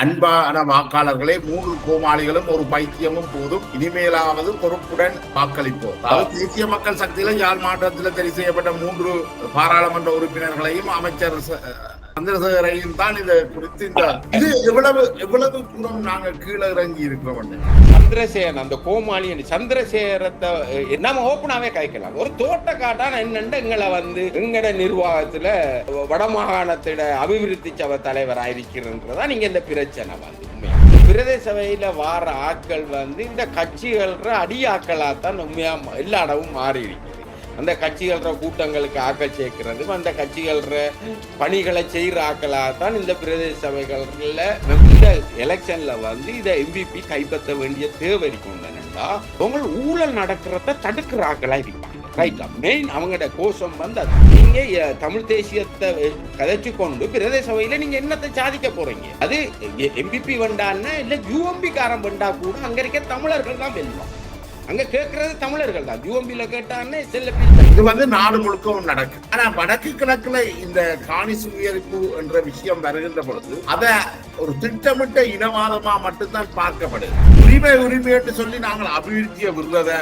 அன்பான வாக்காளர்களே, 3 கோமாளிகளும் ஒரு பைத்தியமும் போதும், இனிமேலாவது பொறுப்புடன் வாக்களிப்போம். அதாவது தேசிய மக்கள் சக்தியில யாழ் மாவட்டத்தில் தெரிவு செய்யப்பட்ட 3 பாராளுமன்ற உறுப்பினர்களையும் அமைச்சர் சந்திரசேகரையும் தான் இதை குறித்து இது எவ்வளவு தூரம் நாங்க கீழே இறங்கி இருக்கிறோம். சந்திரசேகரன் அந்த கோமாளி சந்திரசேகரத்தை நம்ம ஓப்பனாவே கைக்கலாம். ஒரு தோட்ட காட்டான என்னண்டு எங்களை எங்கட நிர்வாகத்துல வடமாகாணத்திட அபிவிருத்தி சபை தலைவர் ஆயிருக்கிறன்றதா நீங்க இந்த பிரச்சனை பிரதேச சபையில வார ஆட்கள் இந்த கட்சிகள் அடியாக்களாத்தான் உண்மையா எல்லா இடமும் மாறி இருக்குது. அந்த கட்சிகள கூட்டங்களுக்கு ஆக்கள் சேர்க்கிறது, அந்த கட்சிகள பணிகளை செய்கிற ஆக்களாகத்தான் இந்த பிரதேச சபைகள்ல இந்த எலெக்ஷன்ல இதை எம்பிபி கைப்பற்ற வேண்டிய தேவை இருக்கும்னா உங்கள் ஊழல் நடக்கிறத தடுக்கிற ஆக்களா இருப்பாங்க. ரைட்டா, மெயின் அவங்களோட கோஷம் நீங்க தமிழ் தேசியத்தை கதைச்சு கொண்டு பிரதேச சபையில நீங்க என்னத்தை சாதிக்க போறீங்க? அது எம்பிபி வந்தான்னா இல்ல யூஎம்பி காரம் வந்தா கூட அங்க இருக்க தமிழர்கள் தான் வெல்வாங்க. அங்க கேட்கறது தமிழர்கள் தான். யூஎம்பில கேட்டானே இது நாடு முழுக்கவும் நடக்கும். ஆனா வடக்கு கிழக்குல இந்த காணி சுவீகரிப்பு என்ற விஷயம் வருகின்ற பொழுது அத ஒரு திட்டமிட்ட இனவாதமா மட்டும்தான் பார்க்கப்படுது. உரிமை என்று சொல்லி நாங்கள் அபிவிருத்தியை விடுறது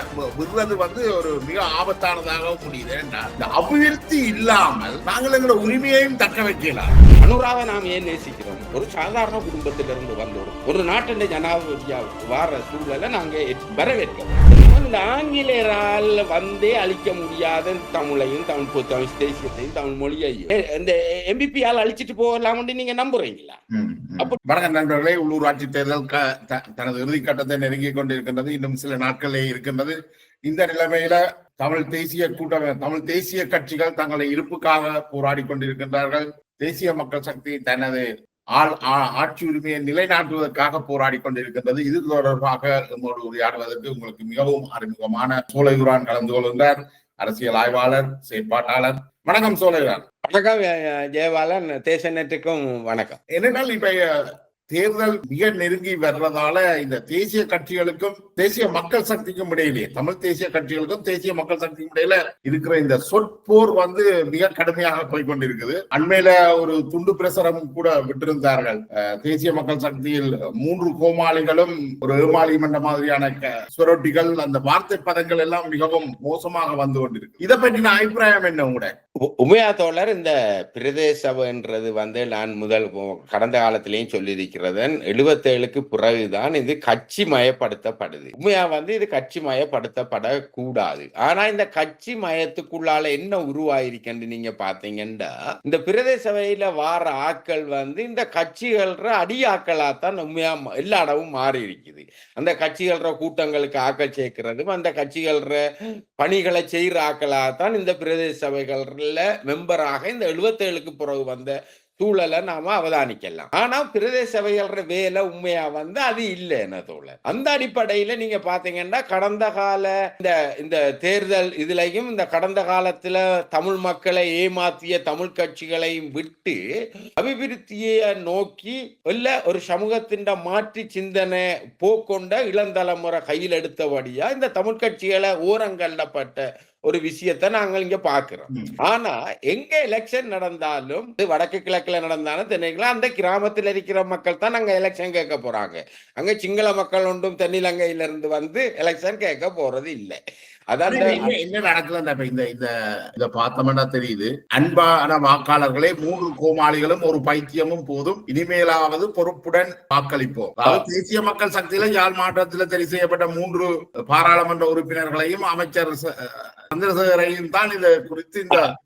ஒரு மிக ஆபத்தானதாக முடியுது. இந்த அபிவிருத்தி இல்லாமல் நாங்கள் எங்களோட உரிமையையும் தக்க வைக்கலாம். அனுராவை நாம் ஏன் நேசிக்கிறோம்? ஒரு சாதாரண குடும்பத்திலிருந்து வந்தோம். ஒரு நாட்டின் ஜனாதிபதியா வார சூழலை நாங்க வரவேற்கிறோம். ஆங்கிலேயரால் அழிக்க முடியாத தமிழையும் தமிழ் தேசியத்தையும் தமிழ் மொழியையும் இந்த எம்பிபியால் அழிச்சிட்டு போகலாம் நீங்க நம்புறீங்களா? வணக்கம் நண்பர்களே, உள்ளூராட்சி தேர்தல் தனது இறுதி கட்டத்தை நெருங்கிக் கொண்டிருக்கின்றது. இன்னும் சில நாட்களே இருக்கின்றது. இந்த நிலைமையில தமிழ் தேசிய கட்சிகள் தங்களை இருப்புக்காக போராடி கொண்டிருக்கின்றார்கள். தேசிய மக்கள் சக்தி தனது ஆட்சி உரிமையை நிலைநாட்டுவதற்காக போராடி கொண்டிருக்கின்றது. இது தொடர்பாக நம்மோடு உரையாடுவதற்கு உங்களுக்கு மிகவும் அறிமுகமான சோலையூரான் கலந்து கொள்கின்றார். அரசியல் ஆய்வாளர், செயற்பாட்டாளர். வணக்கம் சோலையூரான். வணக்கம் ஜெயபாலன். தேசநெட்டுக்கும் வணக்கம். என்னென்னால் இப்ப தேர்தல் மிக நெருங்கி வர்றதால இந்த தேசிய கட்சிகளுக்கும் தேசிய மக்கள் சக்திக்கும் இடையிலே, தமிழ் தேசிய கட்சிகளுக்கும் தேசிய மக்கள் சக்திக்கும் இடையில இருக்கிற இந்த சொற்போர் மிக கடுமையாக போய்கொண்டிருக்குது. அண்மையில ஒரு துண்டு பிரசுரம் கூட விட்டிருந்தார்கள். தேசிய மக்கள் சக்தியில் 3 கோமாளிகளும் ஒரு ஏமாளி மன்ற மாதிரியான சுரொட்டிகள், அந்த வார்த்தை பதங்கள் எல்லாம் மிகவும் மோசமாக வந்து கொண்டிருக்கு. இதை பற்றின அபிப்பிராயம் என்ன உங்களோட? உமையா தோழர், இந்த பிரதேச சபைன்றது நான் கடந்த காலத்திலையும் சொல்லியிருக்கிறேன். 77க்கு பிறகுதான் இது கட்சி மயப்படுத்தப்படுது. உண்மையா இது கட்சி மயப்படுத்தப்படக்கூடாது. ஆனா இந்த கட்சி மயத்துக்குள்ளால என்ன உருவாயிருக்குன்னு நீங்க பாத்தீங்கன்னா, இந்த பிரதேச சபையில வார ஆக்கள் இந்த கட்சிகள அடியாக்களாத்தான் உண்மையா எல்லா இடமும் மாறி இருக்குது. அந்த கட்சிகள கூட்டங்களுக்கு ஆக்கள் சேர்க்கிறது, அந்த கட்சிகள பணிகளை செய்கிற ஆக்களாகத்தான் இந்த பிரதேச சபைகள்ல மெம்பராக இந்த 77க்கு பிறகு வந்த சூழலை நாம அவதானிக்கலாம். ஆனா பிரதேச சபைகள வேலை உண்மையா அது இல்லைன்னு தோழர். அந்த அடிப்படையில நீங்க பாத்தீங்கன்னா கடந்த கால இந்த தேர்தல் இதுலையும் இந்த கடந்த காலத்துல தமிழ் மக்களை ஏமாத்திய தமிழ் கட்சிகளையும் விட்டு அபிவிருத்தியை நோக்கி இல்ல ஒரு சமூகத்தின் மாற்றி சிந்தனை போக்கொண்ட இளந்தலைமுறை கையில் எடுத்தபடியா இந்த தமிழ் கட்சிகளை ஓரங்கள்ளப்பட்ட ஒரு விஷயத்தை நாங்கள் இங்க பாக்குறோம். ஆனா எங்க எலெக்ஷன் நடந்தாலும் வடக்கு கிழக்குல நடந்தாலும் தென்னைங்களா அந்த கிராமத்தில் இருக்கிற மக்கள் தான் அங்க எலெக்ஷன் கேட்க போறாங்க. அங்க சிங்கள மக்கள் ஒன்றும் தென்னிலங்கையில இருந்து எலெக்ஷன் கேட்க போறது இல்லை. என்ன நடக்குது இந்த பார்த்தோம்னா தெரியுது. அன்பான வாக்காளர்களே, 3 கோமாளிகளும் ஒரு பைத்தியமும் போதும், இனிமேலாவது பொறுப்புடன் வாக்களிப்போம். அதாவது தேசிய மக்கள் சக்தியில யாழ் மாவட்டத்தில் தெரிவு செய்யப்பட்ட 3 பாராளுமன்ற உறுப்பினர்களையும் அமைச்சர் சந்திரசேகரையும் தான் இதை குறித்து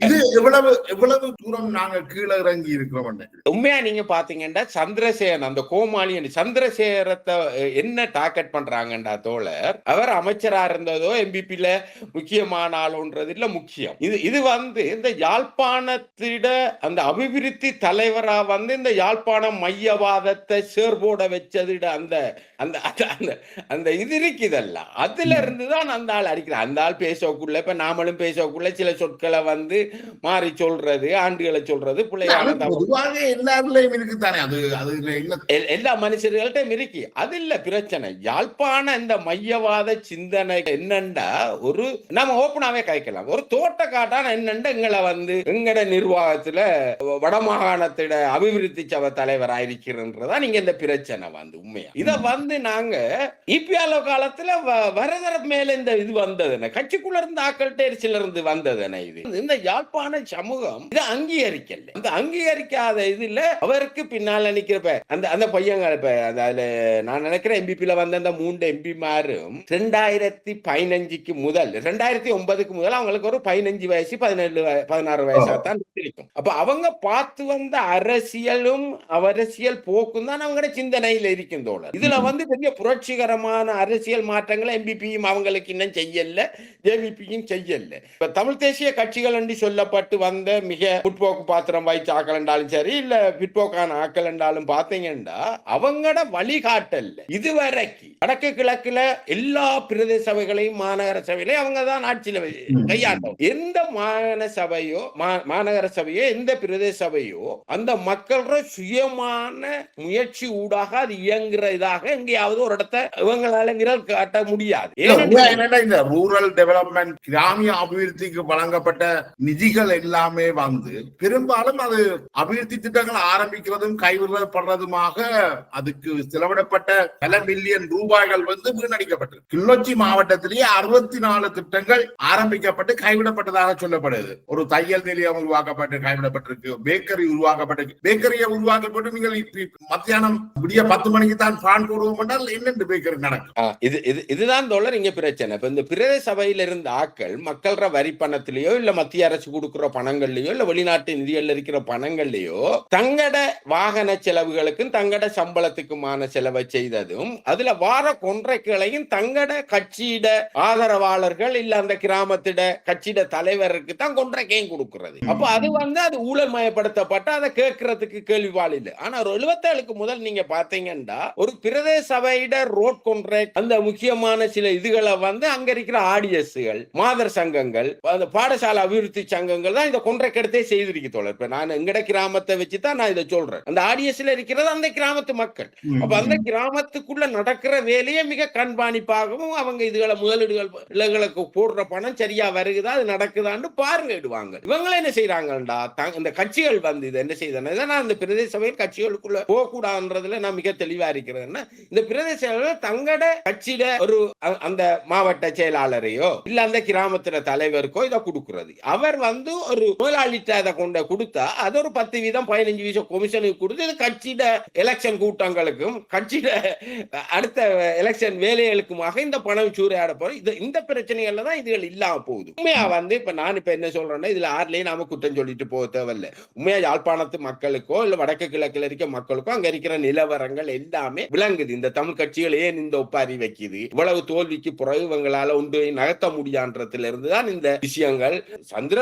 இது எவ்வளவு தூரம் நாங்க கீழே இறங்கி இருக்கிறோம். உண்மையா நீங்க பாத்தீங்கன்னா சந்திரசேகரன் அந்த கோமாளி சந்திரசேகரத்தை என்ன டார்கெட் பண்றாங்கடா தோழர், அவர் அமைச்சரா இருந்ததோ எம்பிபில முக்கியமான ஆளுன்றது இல்ல முக்கியம். இது இந்த யாழ்ப்பாணத்திட அந்த அபிவிருத்தி தலைவரா இந்த யாழ்ப்பாணம் மையவாதத்தை சேர்போட வச்சதிட அந்த இது இருக்குதல்ல, அதுல இருந்துதான் அந்த ஆள் அடிக்கிறார். அந்த ஆள் பேசக்குள்ள இப்ப நாமளும் பேசக்குள்ள சில சொற்களை மாறி சொல்றது, ஆண்டுகளை சொல்றது எல்லா மனுஷர்கள்ட்டையும் இருக்கு. அது இல்ல பிரச்சனை. யாழ்ப்பாண இந்த மையவாத சிந்தனை என்னண்டா ஒரு நம்ம ஓப்பனாவே கைக்கலாம். ஒரு தோட்டக்காட்டான என்னண்டு எங்களை வந்து எங்கட நிர்வாகத்துல வடமாகாணத்திட அபிவிருத்தி சபை தலைவர் ஆயிருக்கிறன்றதா நீங்க இந்த பிரச்சனை வந்து உண்மையா இத வந்து நாங்க இபிஆலோ காலத்துல வரதர மேல இந்த இது வந்ததுன கட்சிக்குள்ள இருந்து ஆக்கள்கிட்ட சில இருந்து வந்ததுன இது இந்த யாழ்ப்பாண சமூகம் இதை அங்கீகரிக்கல. இந்த அங்கீகரிக்காத இதுல அவருக்கு பின்னால நிக்கிறப்ப அந்த பையங்க அதுல நான் நினைக்கிறேன் எம்பிபில வந்த அந்த 3 எம்பிமாரும் 2015 முதல் 2009 முதல் அவங்களுக்கு ஒரு 15 வயசு 16 வயசாத்தான் இருக்கும். அப்ப அவங்க பார்த்து வந்த அரசியலும் அரசியல் போக்கும் தான் அவங்களோட சிந்தனையில் இருக்கும் தோழர். இதுல வந்து பெரிய புரட்சிகரமான அரசியல் மாற்றங்களை எம்பிபியும் அவங்களுக்கு இன்னும் செய்யல, ஜேவிபியும் செய்யல. இப்ப தமிழ் தேசிய கட்சிகள் என்று சொல்லப்பட்டு வந்த மிக முற்போக்கு பாத்திரம் வகிச்ச ஆக்கள் என்றாலும் சரி, இல்ல பிற்போக்கான ஆக்கள் என்றாலும் பாத்தீங்கன்னா அவங்களோட வழிகாட்டல் இதுவரைக்கு வடக்கு கிழக்குல எல்லா பிரதேச சபைகளையும் மாநகர சபையிலையும் அவங்க தான் ஆட்சியில கையாண்டோம். எந்த மாநகர சபையோ எந்த பிரதேச சபையோ அந்த மக்களோட சுயமான முயற்சி ஊடாக அது இயங்குறதாக எங்கேயாவது ஒரு இடத்தை இவங்களால விரல் காட்ட முடியாது. இந்த ரூரல் டெவலப்மெண்ட் கிராமிய அபிவிருத்திக்கு வழங்கப்பட்ட நிதிகள் எல்லாமே வந்து பெரும்பாலும் அது அபிவிருத்தி திட்டங்கள் ஆரம்பிக்கிறதும் கைவிடப்படுறதுமாக அதுக்கு செலவிடப்பட்ட பல மில்லியன் ரூபாய்கள் வந்து வீணடிக்கப்பட்டது. கிளிநொச்சி மாவட்டத்திலேயே 64 திட்டங்கள் ஆரம்பிக்கப்பட்டு கைவிடப்பட்டதாக சொல்லப்படுது. ஒரு தையல் நிலையம் உருவாக்கப்பட்டு கைவிடப்பட்டிருக்கு, பேக்கரி உருவாக்கப்பட்டிருக்கு. பேக்கரியை உருவாக்கப்பட்டு நீங்கள் மத்தியானம் விடிய 10 மணிக்கு தான் பான் போடுவோம் என்றால் என்னென்று பேக்கரி நடக்கும்? இதுதான் தோழர் இங்க பிரச்சனை. இப்ப இந்த பிரதேச சபையில இருந்த ஆக்கள் மக்கள வரி பணத்திலேயோ இல்ல மத்திய அரசு கொடுக்கிற பணங்கள்லயோ இல்ல வெளிநாட்டு நிதிகள் இருக்கிற பணங்கள்லயோ தங்கட வாகன செலவுகளுக்கும் தங்கட சம்பளத்துக்குமான செலவை செய்ததும் அதுல வார கொன்றைகளையும் தங்கட கட்சியிட ஆதரவாளர்கள் இல்ல அந்த கிராமத்திட கட்சியிட தலைவருக்கு தான் கொன்றைக்கையும் கொடுக்கிறது. அப்ப அது வந்து அது ஊழல்மயப்படுத்தப்பட்டு அதை கேட்கறதுக்கு கேள்விவாள் இல்லை. ஆனா ஒரு 77க்கு முதல் நீங்க பாத்தீங்கன்னா ஒரு பிரதேச சபையிட ரோட் கொன்ட்ராக்ட் அந்த முக்கியமான சில இதுகளை வந்து அங்க இருக்கிற ஆடியஸ்கள் மாதர் சங்கங்கள் அந்த பாடசாலை அபிவிருத்தி சங்கங்கள் தான் இந்த கொன்ட்ராக்ட் எடுத்தே செய்திருக்கு தோழர். இப்ப நான் எங்கட கிராமத்தை வச்சுதான் நான் இதை சொல்றேன். அந்த ஆடியஸ்ல இருக்கிறது அந்த கிராமத்து மக்கள். அப்ப அந்த கிராமத்துக்குள்ள நடக்கிற வேலையை மிக கண்காணிப்பாகவும் அவங்க இதுகளை முதலீடுகளுக்கு போடுற பணம் சரியா வருகுதா அது நடக்குதான்னு பார்வையிடுவாங்க. இவங்க என்ன செய்யறாங்கடா இந்த கட்சிகள் வந்து இது என்ன செய்தாங்க நான் இந்த பிரதேச சபையில் கட்சிகளுக்குள்ள போகக்கூடாதுன்றதுல நான் மிக தெளிவா இருக்கிறேன். இந்த பிரதேச தங்கட கட்சியில ஒரு அந்த மாவட்ட செயலாளரையோ இல்ல அந்த கிராமத்துல தலைவருக்கோ இதை கொடுக்கிறது. அவர் வந்து ஒரு முதலாளிட்ட அதை கொண்ட கொடுத்தா அது ஒரு 10% 15% கொமிஷனுக்கு கொடுத்து இது கட்சியிட எலெக்ஷன் கூட்டங்களுக்கும் கட்சியிட அடுத்த எலெக்ஷன் வேலைகளுக்குமாக இந்த பணம் சூறையாட போற இந்த பிரச்சனைகள்ல தான் இதுகள் இல்லாம போகுது. உண்மையா வந்து இப்ப நான் இப்ப என்ன சொல்றேன்னா இதுல ஆறுலயே நாம குற்றம் சொல்லிட்டு போக தேவையில்லை. உண்மையா யாழ்ப்பாணத்து மக்களுக்கோ இல்ல வடக்கு கிழக்குல இருக்க மக்களுக்கோ அங்க இருக்கிற நிலவரங்கள் எல்லாமே விளங்குது. இந்த தமிழ் கட்சிகள் ஏன் இந்த ஒப்பாரி வைக்குது, இவ்வளவு தோல்விக்கு பிறகு இவங்களால ஒன்று நகர்த்த முடியான்றதுல இருந்துதான் இந்த விஷயங்கள் சந்திர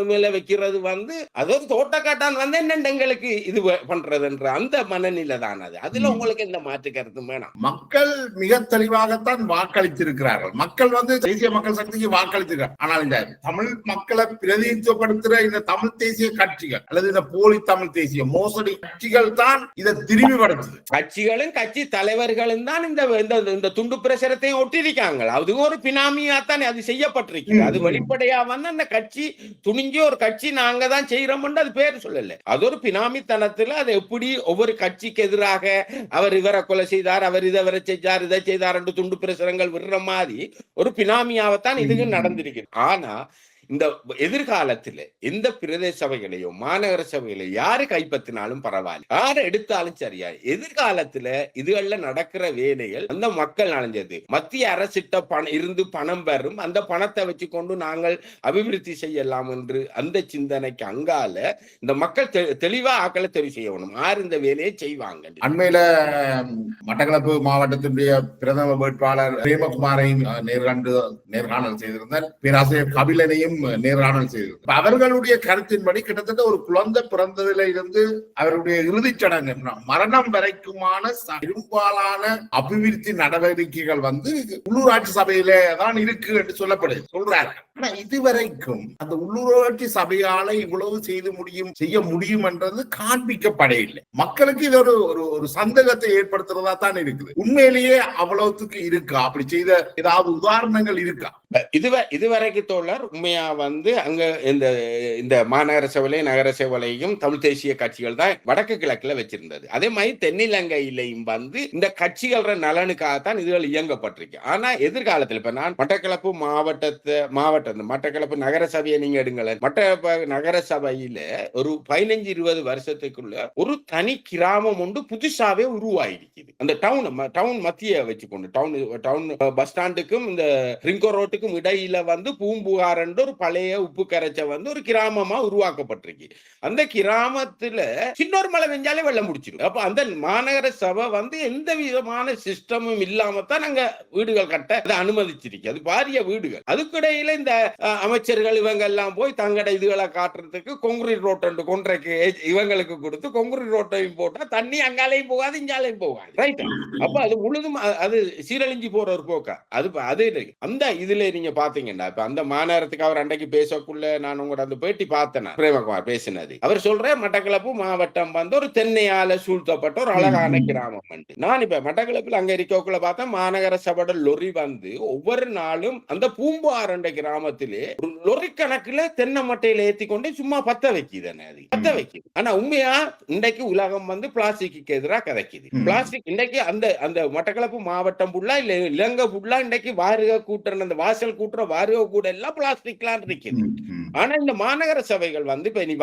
மேல வைக்கிறது வந்து அது ஒரு தோட்டக்காட்டான் வந்து என்னெங்களுக்கு இது பண்றதுன்ற அந்த மனநிலை தான் அது. அதுல உங்களுக்கு எந்த மாற்று கருத்து வேணாம். மக்கள் மிக தெளிவாகத்தான் வாக்களித்திருக்கிறார்கள். மக்கள் வந்து தேசிய மக்கள் சக்திக்கு வாக்களித்திருக்கிறார். ஆனால் இந்த தமிழ் மக்களை பிரதிநிதித்துவப்படுத்துற இந்த தமிழ் தேசிய கட்சிகள் அல்லது இந்த போலி தமிழ் தேசிய மோசடி கட்சிகள் தான் இதை திரும்பிப்படுத்துது. கட்சிகளும் கட்சி தலைவர்களும் தான் இந்த துண்டு பிரசுரத்தையும் ஒட்டிருக்காங்க. அதுவும் ஒரு பினாமியா தான் அது செய்யப்பட்டிருக்கு. அது வெளிப்படையா வந்து அந்த கட்சி துணிஞ்சு ஒரு கட்சி நாங்க தான் செய்யறோம் அது பேர் சொல்லல. அது ஒரு பினாமித்தனத்துல அது எப்படி ஒவ்வொரு கட்சிக்கு எதிராக அவர் இவரை கொலை செய்தார், அவர் இதை செய்தார், இதை செய்தார் என்று துண்டு பிரசுரங்கள் விடுற மாதிரி ஒரு பினாமியாவத்தான் இதுக்கு நடந்திருக்கு. ஆனா இந்த எதிர்காலத்துல எந்த பிரதேச சபைகளையோ மாநகர சபைகளையோ யாரு கைப்பற்றினாலும் பரவாயில்ல, யாரு எடுத்தாலும் சரியா, எதிர்காலத்துல இதுகள்ல நடக்கிற வேலைகள் அந்த மக்கள் நலஞ்சது மத்திய அரசிட்ட இருந்து பணம் பெறும் அந்த பணத்தை வச்சு கொண்டு நாங்கள் அபிவிருத்தி செய்யலாம் என்று அந்த சிந்தனைக்கு அங்கால இந்த மக்கள் தெளிவா ஆக்களை தெரிவு செய்யணும். யார் இந்த வேலையை செய்வாங்க. அண்மையில மட்டக்களப்பு மாவட்டத்தினுடைய பிரதம வேட்பாளர் பிரேமகுமாரையும் நேர்காணல் செய்திருந்தார். பேராசிரியர் கபிலனையும் நேர்காணல் செய்தது. அவர்களுடைய கருத்தின்படி கிட்டத்தட்ட ஒரு குழந்தை பிறந்ததில இருந்து அவருடைய இறுதிச் சடங்கு மரணம் வரைக்குமான பெரும்பாலான அபிவிருத்தி நடவடிக்கைகள் வந்து உள்ளூராட்சி சபையில தான் இருக்கு என்று சொல்றார்கள். ஆனா இதுவரைக்கும் அந்த உள்ளூராட்சி சபையால இவ்வளவு செய்ய முடியும் என்றது காண்பிக்கப்படவில்லை. மக்களுக்கு இது ஒரு சந்தேகத்தை ஏற்படுத்துறதா தான் இருக்குது. உண்மையிலேயே அவ்வளவுக்கு இருக்கா? அப்படி செய்த ஏதாவது உதாரணங்கள் இருக்கா? இதுவரைக்கும் தோழர் உண்மையா அங்க இந்த மாநகர சபையிலையும் நகர சபையிலையும் தமிழ் தேசிய கட்சிகள் தான் வடக்கு கிழக்குல வச்சிருந்தது. அதே மாதிரி தென்னிலங்கையிலையும் இந்த கட்சிகள நலனுக்காகத்தான் இதுகள் இயங்கப்பட்டிருக்கு. ஆனா எதிர்காலத்தில் இப்ப நான் மட்டக்களப்பு மட்டக்களப்பு நகர சபையை நீங்க எடுங்களேன். மட்டக்களப்பு நகர சபையில ஒரு 15-20 வருஷத்துக்குள்ள ஒரு தனி கிராமம் ஒன்று புதுசாவே உருவாயிருக்குது. அந்த டவுன் மத்திய வச்சுக்கொண்டு டவுன் பஸ் ஸ்டாண்டுக்கும் இந்த ரிங்கோ ரோட்டுக்கும் இடையில பூம்புகார் என்ற ஒரு பழைய உப்பு கரைச்ச ஒரு கிராமமா உருவாக்கப்பட்டிருக்கு. அந்த கிராமத்துல சின்னொரு மழை வெஞ்சாலே வெள்ளம் முடிச்சிடும். அப்ப அந்த மாநகர சபை எந்த விதமான சிஸ்டமும் இல்லாம தான் அங்க வீடுகள் கட்ட அனுமதிச்சிருக்கு. அது பாரிய வீடுகள். அதுக்கிடையில இந்த அமைச்சர்கள் இவங்க எல்லாம் போய் தங்கட இதுகளை காட்டுறதுக்கு கொங்கிரீட் ரோட் கொன்றைக்கு இவங்களுக்கு கொடுத்து கொங்கிரீட் ரோட்டையும் போட்டா தண்ணி அங்காலையும் போகாது இங்காலையும் போகாது. ரைட். அப்ப அது முழுதும் அது சீரழிஞ்சு போற ஒரு போக்கா அது அந்த இதுல நீங்க பாத்தீங்கன்னா இப்ப அந்த மாநகரத்துக்கு அவர் அன்றைக்கு பேசக்குள்ள நான் உங்களோட அந்த பேட்டி பார்த்தேன். பிரேமகுமார் பேசினது அவர் சொல்ற மட்டக்களப்பு மாவட்டம் ஒரு தென்னையால சூழ்த்தப்பட்ட ஒரு அழகான கிராமம். நான் இப்ப மட்டக்களப்பில் அங்க இருக்கக்குள்ள பார்த்தேன் மாநகர சபையோட லொரி ஒவ்வொரு நாளும் அந்த பூம்பார் என்ற கிராமத்திலே லொரி கணக்குல தென்னை மட்டையில ஏத்தி கொண்டு சும்மா பத்த வைக்குதானே. அது பத்த வைக்குது. ஆனா உண்மையா இன்றைக்கு உலகம் பிளாஸ்டிக்கு எதிராக கதைக்குது. பிளாஸ்டிக் இன்றைக்கு அந்த மட்டக்களப்பு மாவட்டம் புள்ளா இல்ல இலங்கை புள்ளா இன்றைக்கு வாருக கூட்டுற அந்த வாசல் கூட்டுற வாருக கூட எல்லாம் பிளாஸ்டிக்லாம் இருக்குது. ஆனா இந்த மாநகர சபைகள் இப்ப நீ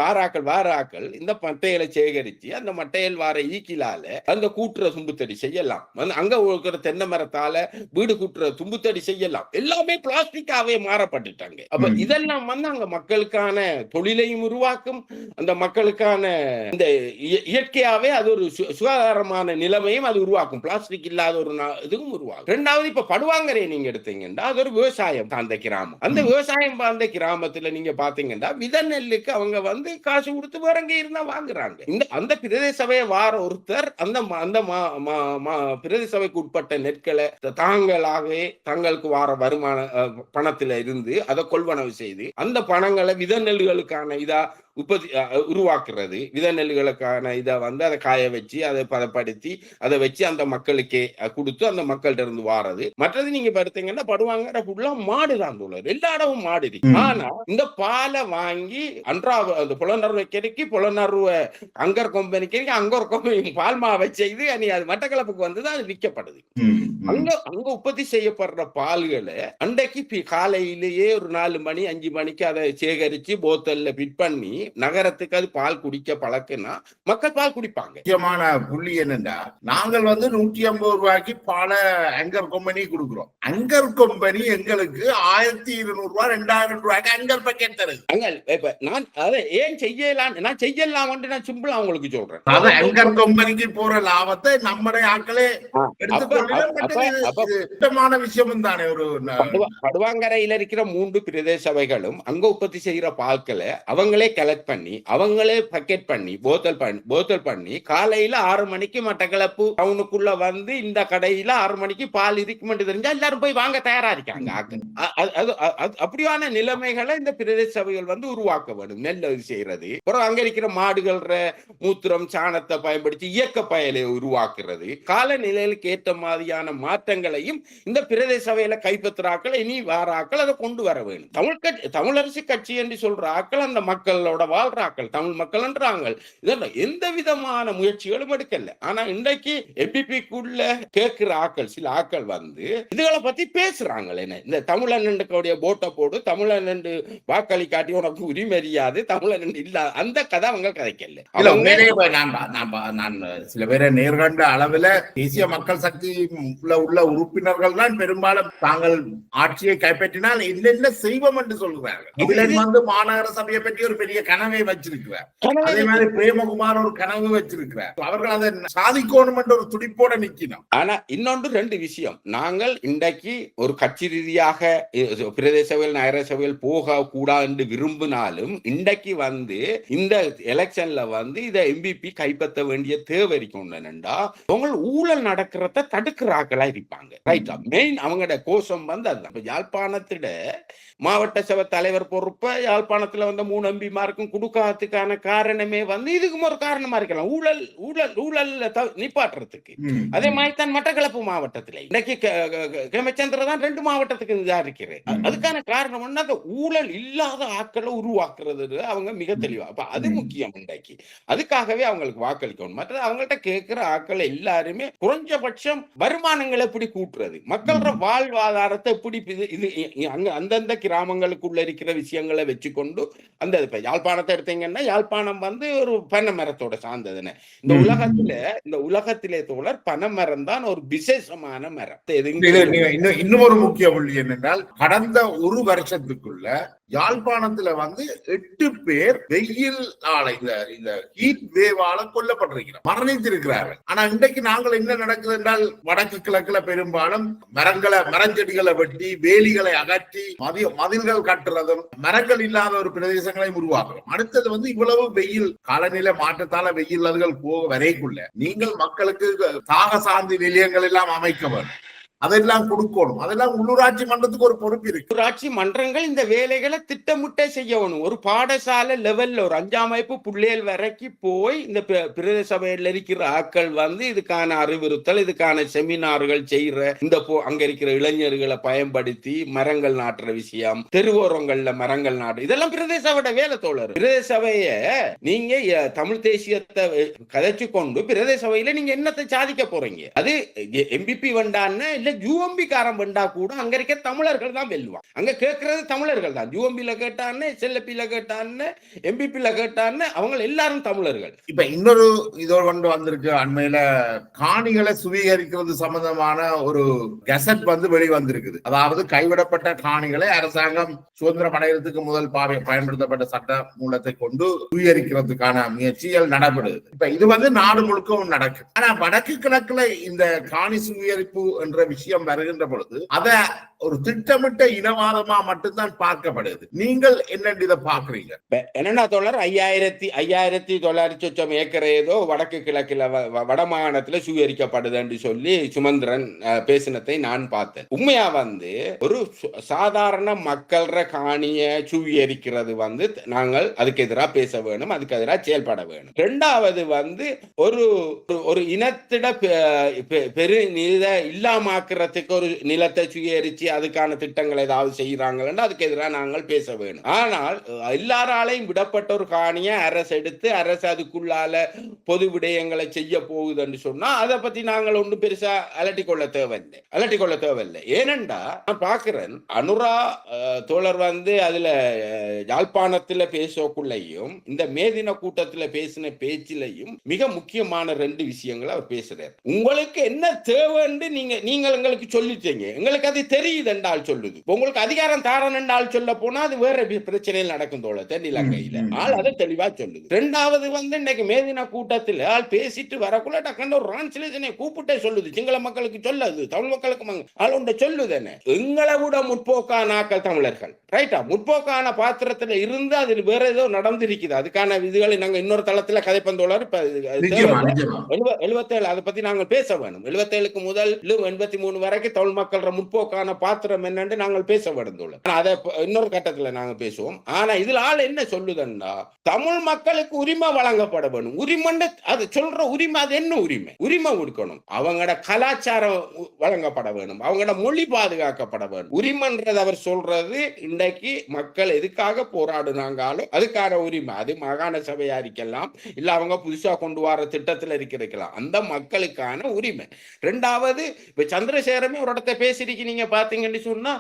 வாராக்கள் இந்த மட்டையில சேகரிச்சு அந்த மட்டையில் வார ஈக்கிலால அந்த கூட்டுற தும்புத்தடி செய்யலாம். அங்க இருக்கிற தென்னை மரத்தால வீடு கூட்டுற தும்புத்தடி செய்யலாம். எல்லாமே பிளாஸ்டிக்காவே மாறப்பட்டுட்டாங்க. அப்ப இதெல்லாம் அங்க மக்களுக்கான தொழிலையும் உருவாக்கும். அந்த மக்களுக்கான இந்த இயற்கையாவே அது ஒரு சுகாதாரமான நிலைமையும் அது உருவாக்கும். பிளாஸ்டிக் இல்லாத ஒரு இதுவும் உருவாக்கும். ரெண்டாவது இப்ப படுவாங்கரை நீங்க எடுத்தீங்கன்னா அது ஒரு விவசாயம் சார்ந்த கிராமம். அந்த விவசாயம் சார்ந்த கிராமத்துல நீங்க பாத்தீங்கன்னா வித நெல்லுக்கு அவங்க காசு கொடுத்து வேற எங்க இருந்தா வாங்குறாங்க. அந்த பிரதேச சபையை வார ஒருத்தர் அந்த பிரதேச சபைக்கு உட்பட்ட நெற்களை தாங்களாகவே தங்களுக்கு வார வருமான பணத்துல இருந்து அதை கொள்வனவு செய்து அந்த பணங்களை வித நெல்லுகளுக்கான இதா உருவாக்குறது. வித நெல்லுகளுக்கான இதை அதை காய வச்சு அதை பதப்படுத்தி அதை வச்சு அந்த மக்களுக்கே கொடுத்து அந்த மக்கள்கிட்ட இருந்து வாரது. மற்றது நீங்க பார்த்தீங்கன்னா படுவாங்க ஃபுல்லா மாடுதான் தோழர். எல்லா இடமும் மாடு. ஆனா இந்த பாலை வாங்கி அந்த புலனர்வு கிடைக்கி புலனர்வு அங்கர் கம்பெனிக்கு அங்கர் கம்பெனி பால் மாவை செய்து அது மட்டக்களப்புக்கு அது விற்கப்படுது. அங்க உற்பத்தி செய்யப்படுற பால்களை அன்றைக்கு காலையிலேயே ஒரு 4 மணி 5 மணிக்கு அதை சேகரிச்சு போத்தல்ல பிட் பண்ணி நகரத்துக்கு அது பால் குடிக்க பழக்குனா மக்கள் பால் குடிப்பாங்க. முக்கியமான புள்ளி என்னன்னா நாங்கள் 150 ரூபாய்க்கு பால அங்கர் கம்பெனி கொடுக்கிறோம். அங்கர் கம்பெனி எங்களுக்கு 1200 ரூபாய் 2000 ரூபாய்க்கு அங்கர் பக்கெட் தருது. நான் அதை ஏன் செய்யலாம் நான் சிம்பிளா உங்களுக்கு சொல்றேன். அங்கர் கம்பெனிக்கு போற லாபத்தை நம்முடைய ஆட்களே எடுத்துக்கொள்ள விஷயம் தானே. ஒரு படுவாங்கரையில இருக்கிற 3 பிரதேச சபைகளும் அங்க உற்பத்தி செய்யற பால்களை அவங்களே கலெக்ட் பண்ணி அவங்களே பக்கெட் பண்ணி போத்தல் பண்ணி காலையில 6 மணிக்கு மட்டக்களப்பு டவுனுக்குள்ள இந்த கடையில 6 மணிக்கு பால் இருக்குமென்று தெரிஞ்சா எல்லாரும் போய் வாங்க தயாரா இருக்காங்க. அப்படியான நிலைமைகளை இந்த பிரதேச சபைகள் உருவாக்க வேண்டும். நெல் செய்யறது அப்புறம் அங்க இருக்கிற மாடுகள் மூத்திரம் சாணத்தை பயன்படுத்தி இயக்க பயலை உருவாக்குறது. காலநிலைகளுக்கு ஏற்ற மாதிரியான மாற்றங்களையும் இந்த பிரதேச சபையில கைப்பற்றாக்கள் இனி வாராக்கள் அதை கொண்டு வர வேண்டும். தமிழரசு கட்சி என்று சொல்ற ஆக்கள் அந்த மக்களோட வாழ்றாக்கள் தமிழ் மக்கள் என்றாங்க. இதெல்லாம் எந்த விதமான முயற்சிகளும் எடுக்கல. ஆனா இன்றைக்கு எம்பிபிக்குள்ள கேட்கிற ஆக்கள் சில ஆக்கள் இதுகளை பத்தி பேசுறாங்க. இந்த தமிழன் போட்டை போடு தமிழன் வாக்களி காட்டி உனக்கு உரிமறியாது தமிழன் இல்ல அந்த கதை அவங்க கதைக்கல. நான் சில பேரை நேர்கண்ட அளவுல தேசிய மக்கள் சக்தி உள்ள உறுப்பினர்கள் தான் பெரும்பாலும் தாங்கள் ஆட்சியை கைப்பற்றினால் என்னென்ன செய்வோம் என்று சொல்கிறார்கள். மாநகர சபையை பற்றி ஒரு பெரிய கனவை வச்சிருக்கிறார். அதே மாதிரி பிரேமகுமார் ஒரு கனவு வச்சிருக்கிறார். அவர்கள் அதை சாதிக்கணும் என்ற ஒரு துடிப்போட நிக்கணும். ஆனா இன்னொன்று 2 விஷயம். நாங்கள் இன்றைக்கு ஒரு கட்சி ரீதியாக பிரதேச சபைகள் நகர சபைகள் போக கூடாது என்று விரும்பினாலும் இன்றைக்கு வந்து இந்த எலெக்ஷன்ல வந்து இதை எம்பிபி கைப்பற்ற வேண்டிய தேவை இருக்கும்டா. அவங்க ஊழல் நடக்கிறத தடுக்கிறாங்களா இருப்பாங்க. ரைட்டா? மெயின் அவங்களோட கோஷம் வந்து அதுதான். யாழ்ப்பாணத்திட மாவட்ட சபை தலைவர் பொறுப்ப யாழ்ப்பாணத்துல வந்து 3 எம்பிமாருக்கும் கொடுக்காததுக்கான காரணமே வந்து இதுக்கும் ஒரு காரணமா இருக்கலாம். ஊழல் ஊழல் ஊழல் நிப்பாட்டுறதுக்கு. அதே மாதிரி தான் மட்டக்களப்பு மாவட்டத்தில் இன்னைக்கு கேமச்சந்திர தான் 2 மாவட்டத்துக்கு இதா இருக்கிறது. அதுக்கான காரணம் என்ன? அந்த ஊழல் இல்லாத ஆட்களை உருவாக்குறது அவங்க மிக தெளிவா. அப்ப அது முக்கியம் இன்றைக்கு. அதுக்காகவே அவங்களுக்கு வாக்களிக்கணும். மற்ற அவங்கள்ட்ட கேட்கிற ஆட்கள் எல்லாருமே குறைஞ்சபட்சம் வருமானங்களை எப்படி கூட்டுறது, மக்களோட வாழ்வாதாரத்தை எப்படி இது அங்க அந்தந்த கிராமங்களுக்குள்ள இருக்கிற விஷயங்களை வச்சுக்கொண்டு அந்த யாழ்ப்பாணத்தை எடுத்தீங்கன்னா யாழ்ப்பாணம் வந்து ஒரு பனை மரத்தோட சார்ந்ததுன்னு. இந்த உலகத்திலே தோழர் பனை மரம் தான் ஒரு விசேஷமான மரம். இன்னும் ஒரு முக்கிய புள்ளி என்னென்றால் கடந்த ஒரு வருஷத்துக்குள்ள யாழ்ப்பாணத்துல வந்து 8 பேர் வெயில் இந்த ஹீட் வேவால கொல்லப்பட்டிருக்கிறார், மரணித்திருக்கிறார்கள். ஆனா இன்றைக்கு நாங்கள் என்ன நடக்குது என்றால் வடக்கு கிழக்குல பெரும்பாலும் மரஞ்செடிகளை வெட்டி வேலிகளை அகற்றி மதில்கள் கட்டுறதும் மரங்கள் இல்லாத ஒரு பிரதேசங்களை உருவாக்குறோம். அடுத்தது வந்து இவ்வளவு வெயில் காலநிலை மாற்றத்தால வெயில் அதுகள் போக வரைக்குள்ள நீங்கள் மக்களுக்கு தாக சாந்தி நிலையங்கள் எல்லாம் அமைக்க வேண்டும். அதெல்லாம் கொடுக்கணும். அதெல்லாம் உள்ளூராட்சி மன்றத்துக்கு ஒரு பொறுப்பு இருக்கு. உள்ளூராட்சி மன்றங்கள் இந்த வேலைகளை திட்டமிட்டே செய்யணும். ஒரு பாடசாலை லெவல்ல ஒரு 5ஆம் வகுப்பு பிள்ளைகள் வரைக்கும் போய் இந்த பிரதேச சபையில் இருக்கிற ஆட்கள் வந்து இதுக்கான அறிவுறுத்தல், இதுக்கான செமினார்கள் செய்யற இந்த அங்க இருக்கிற இளைஞர்களை பயன்படுத்தி மரங்கள் நாட்டுற விஷயம், தெருவோரங்கள்ல மரங்கள் நாட்டு, இதெல்லாம் பிரதேச சபையோட வேலை தோழர். பிரதேச சபைய நீங்க தமிழ் தேசியத்தை கதைச்சு கொண்டு பிரதேச சபையில நீங்க என்னத்தை சாதிக்க போறீங்க? அது எம்பிபி வேண்டான்னு யூஎம்பி காரம் வந்தா கூட அங்க இருக்க தமிழர்கள் தான் வெல்லுவாங்க. அங்க கேட்கறது தமிழர்கள் தான். யூஎம்பில கேட்டான்னு, செல்லப்பில கேட்டான்னு, எம்பிபில கேட்டான்னு அவங்க எல்லாரும் தமிழர்கள். இப்ப இன்னொரு இதோடு கொண்டு வந்திருக்கு. அண்மையில காணிகளை சுவீகரிக்கிறது சம்பந்தமான ஒரு கெசட் வந்து வெளிவந்திருக்குது. அதாவது கைவிடப்பட்ட காணிகளை அரசாங்கம் சுதந்திரம் அடைகிறதுக்கு முதல் பயன்படுத்தப்பட்ட சட்ட மூலத்தை கொண்டு சுவீகரிக்கிறதுக்கான முயற்சிகள் நடைபெறுது. இப்ப இது வந்து நாடு முழுக்கவும் நடக்குது. ஆனா வடக்கு கிழக்குல இந்த காணி சுவீகரிப்பு என்ற விஷயம் வருகின்ற பொழுது அத ஒரு திட்டமிட்ட இனவாதமா மட்டும்தான் பார்க்கப்படுது. நீங்கள் என்ன இதை பாக்குறீங்க? என்னன்னா தோழர் 5900 ஏக்கர் ஏதோ வடக்கு கிழக்குல வடமாகாணத்துல சுவீகரிக்கப்படுது என்று சொல்லி சுமந்திரன் பேசினதை நான் பார்த்தேன். உண்மையா வந்து ஒரு சாதாரண மக்கள காணிய சுவீகரிக்கிறது வந்து நாங்கள் அதுக்கு எதிராக பேச வேணும், அதுக்கு எதிராக செயல்பட வேணும். 2வது வந்து ஒரு இனத்திட பெருநித இல்லாமக்கிறதுக்கு ஒரு நிலத்தை சுவீகரிச்சு அதுக்கான திட்டங்கள் ஏதாவது செய்யறாங்க, அதுக்கு எதிராக நாங்கள் பேச வேணும். ஆனால் எல்லாராலையும் விடப்பட்ட ஒரு காணியை அரசு எடுத்து அரசு அதுக்குள்ளால பொது விடயங்களை செய்ய போகுதுன்னு சொன்னா அதை பத்தி நாங்கள் ஒன்றும் பெருசா அலட்டிக்கொள்ள தேவையில்லை. ஏனென்றா நான் பாக்குறேன் அனுரா தோழர் வந்து அதுல யாழ்ப்பாணத்துல பேசக்குள்ளையும் இந்த மேதின கூட்டத்துல பேசின பேச்சிலையும் மிக முக்கியமான 2 விஷயங்களை அவர் பேசுறார். உங்களுக்கு என்ன தேவைன்னு நீங்கள் எங்களுக்கு சொல்லிட்டீங்க, எங்களுக்கு அது தெரியுது என்றால் சொல்லுது. உங்களுக்கு அதிகாரம் தாரன் என்றால் சொல்ல போனா அது வேற பிரச்சனையில் நடக்கும் தோழர் தென்னிலங்கையில. ஆள் அதை தெளிவா சொல்லுது. 2வது வந்து இன்னைக்கு மேதின கூட்டத்தில் ஆள் பேசிட்டு வரக்குள்ள டக்குன்னு ஒரு டிரான்ஸ்லேஷனை கூப்பிட்டே சொல்லுது. சிங்கள மக்களுக்கு சொல்லாது, தமிழ் மக்களுக்கு ஆள் ஒன்றை சொல்லுதுன்னு. எங்களை விட முற்போக்கான ஆக்கள் தமிழர்கள், ரைட்டா? முற்போக்கான பாத்திரத்துல இருந்து அதில் வேற ஏதோ நடந்திருக்குது. அதுக்கான விதிகளை நாங்க இன்னொரு தளத்துல கதைப்பந்தோழர் இப்ப 77 அதை பத்தி நாங்கள் பேச வேணும். 77க்கு முதல் 83 வரைக்கும் தமிழ் மக்களோட முற்போக்கான பாத்திரம் என்னன்னு நாங்கள் பேச வேண்டும். அதை இன்னொரு கட்டத்துல நாங்க பேசுவோம். ஆனா இதுல ஆள் என்ன சொல்லுதுன்னா தமிழ் மக்களுக்கு உரிமை வழங்கப்பட வேணும். உரிமை அது சொல்ற உரிமை, அது என்ன உரிமை கொடுக்கணும். அவங்களோட கலாச்சாரம் வழங்கப்பட வேணும், அவங்களோட மொழி பாதுகாக்கப்பட வேணும். உரிமைன்றது அவர் சொல்றது இன்றைக்கு மக்கள் எதுக்காக போராடுனாங்களோ அதுக்கான உரிமை. அது மாகாண சபையா இருக்கலாம், இல்ல அவங்க புதுசா கொண்டு வர திட்டத்துல இருக்கலாம், அந்த மக்களுக்கான உரிமை. 2வது இப்ப சந்திரசேகரமே ஒரு இடத்த பேசிருக்கு, நீங்க பாத்தீங்கன்னு சொன்னா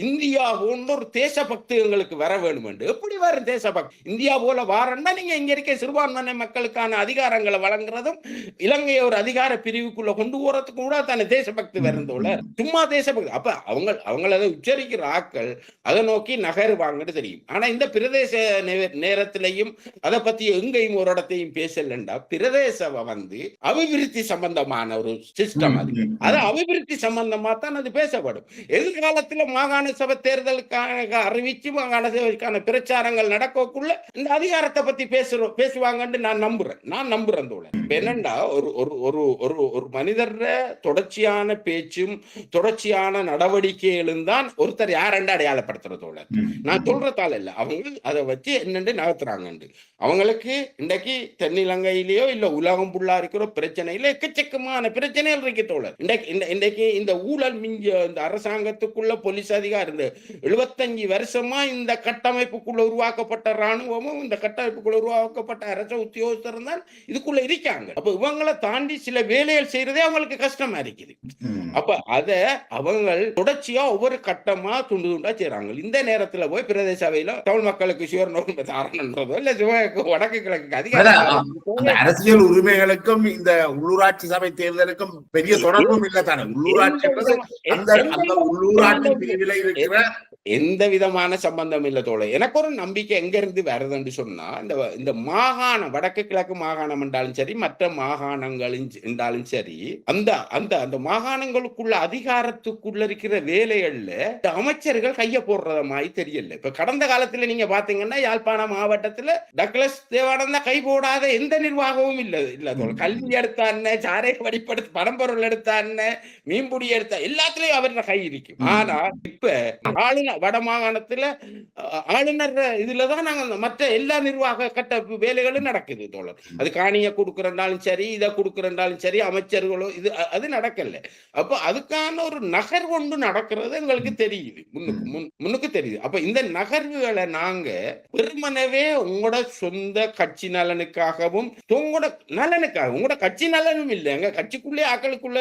இந்தியா போன்ற ஒரு தேசபக்தி எங்களுக்கு வர வேணும் என்று. எப்படி வரும் தேசபக்தி? இந்தியா போல வாரன்னா நீங்க இங்க இருக்க சிறுபான்மை மக்களுக்கான அதிகாரங்களை வழங்குறதும் இலங்கையை ஒரு அதிகார பிரிவுக்குள்ள கொண்டு போறதுக்கு கூட தானே தேசபக்தி வருந்தோல, சும்மா தேசபக்தி. அப்ப அவங்க அதை உச்சரிக்கிற ஆக்கள் அதை நோக்கி நகருவாங்கன்னு தெரியும். ஆனா இந்த பிரதேச நேரத்திலையும் அதை பத்தி எங்கேயும் ஒரு இடத்தையும் பேசலண்டா, பிரதேச வந்து அபிவிருத்தி சம்பந்தமான ஒரு சிஸ்டம், அது அபிவிருத்தி சம்பந்தமா தான் அது பேசப்படும். எதிர்காலத்துல மாகாண சபை தேர்தலுக்காக அறிவிச்சு மாகாண சபைக்கான பிரச்சாரங்கள் நடக்கக்குள்ள இந்த அதிகாரத்தை பத்தி பேசுவாங்கன்னு நான் நம்புறேன் தோழர். என்னண்டா ஒரு மனிதர் தொடர்ச்சியான பேச்சும் தொடர்ச்சியான நடவடிக்கைகளும் தான் ஒருத்தர் யாரெண்டு அடையாளப்படுத்துறதோட. நான் சொல்றதால இல்ல, அவங்க அதை வச்சு என்னென்று நகர்த்துறாங்க. அவங்களுக்கு இன்றைக்கு தென்னிலங்கையிலேயோ இல்ல உலகம் புள்ளா இருக்கிற பிரச்சனையில எக்கச்சக்கமான பிரச்சனைகள் இருக்கு தோழர். இன்றைக்கு இந்த ஊழல் மிஞ்ச இந்த அரசாங்கத்துக்குள்ள போலீஸ் அதிகாரி 75 வருஷமா இந்த கட்டமைப்புக்குள்ள உருவாக்கப்பட்ட ராணுவமும் இந்த கட்டமைப்புக்குள்ள உருவாக்கப்பட்ட அரச உத்தியோகஸ்தரும் தான் இதுக்குள்ள இருக்காங்க. அப்ப இவங்களை தாண்டி சில வேலைகள் செய்யறதே அவங்களுக்கு கஷ்டமா இருக்குது. அப்ப அத அவங்க தொடர்ச்சியா ஒவ்வொரு கட்டமா துண்டு துண்டா செய்யறாங்க. இந்த நேரத்துல போய் பிரதேச சபையில தமிழ் மக்களுக்கு சிவரணன்றதோ இல்ல வடக்கு கிழக்கு அதிகாரம் அரசியல் உரிமைகளுக்கும் இந்த உள்ளூராட்சி சபை தேர்தலுக்கும் பெரிய தொடர்பும் இல்ல தானே. உள்ளூராட்சி உள்ளூராட்சி பிரிவில் இருக்கிற எந்த விதமான சம்பந்தம் இல்ல தோழர். எனக்கு ஒரு நம்பிக்கை எங்க இருந்து வருதுன்னு சொன்னா, இந்த மாகாணம் வடக்கு கிழக்கு மாகாணம் என்றாலும் சரி மற்ற மாகாணங்களும் என்றாலும் சரி, அந்த அந்த அந்த மாகாணங்களுக்குள்ள அதிகாரத்துக்குள்ள இருக்கிற வேலைகள்ல அமைச்சர்கள் கைய போடுறத மாதிரி தெரியல. இப்ப கடந்த காலத்துல நீங்க பாத்தீங்கன்னா யாழ்ப்பாணம் மாவட்டத்துல டக்ளஸ் தேவானந்தா கை போடாத எந்த நிர்வாகமும் இல்ல தோழர். கல்வி எடுத்தான்னு, சாரை வடிப்படுத்த பரம்பொருள் எடுத்தான்னு, மீன்புடி எடுத்த எல்லாத்துலயும் அவரோட கை இருக்கு. ஆனா இப்ப ஆளுநர் வட மாகாணத்துல ஆளுநர் இதுலதான் நாங்க மற்ற எல்லா நிர்வாக கட்ட வேலைகளும் நடக்குது தோழர். அது காணிய கொடுக்கறனாலும் சரி, இதை கொடுக்கறனாலும் சரி, அமைச்சர்களோ இது அது நடக்கல. அப்ப அதுக்கான ஒரு நகர்வு ஒன்று நடக்கிறது எங்களுக்கு தெரியுது, முன்னுக்கு தெரியுது. அப்ப இந்த நகர்வுகளை நாங்க பெருமனவே உங்களோட சொந்த கட்சி நலனுக்காகவும் உங்களோட நலனுக்காக, உங்களோட கட்சி நலனும் இல்லை, எங்க கட்சிக்குள்ளே ஆக்களுக்குள்ள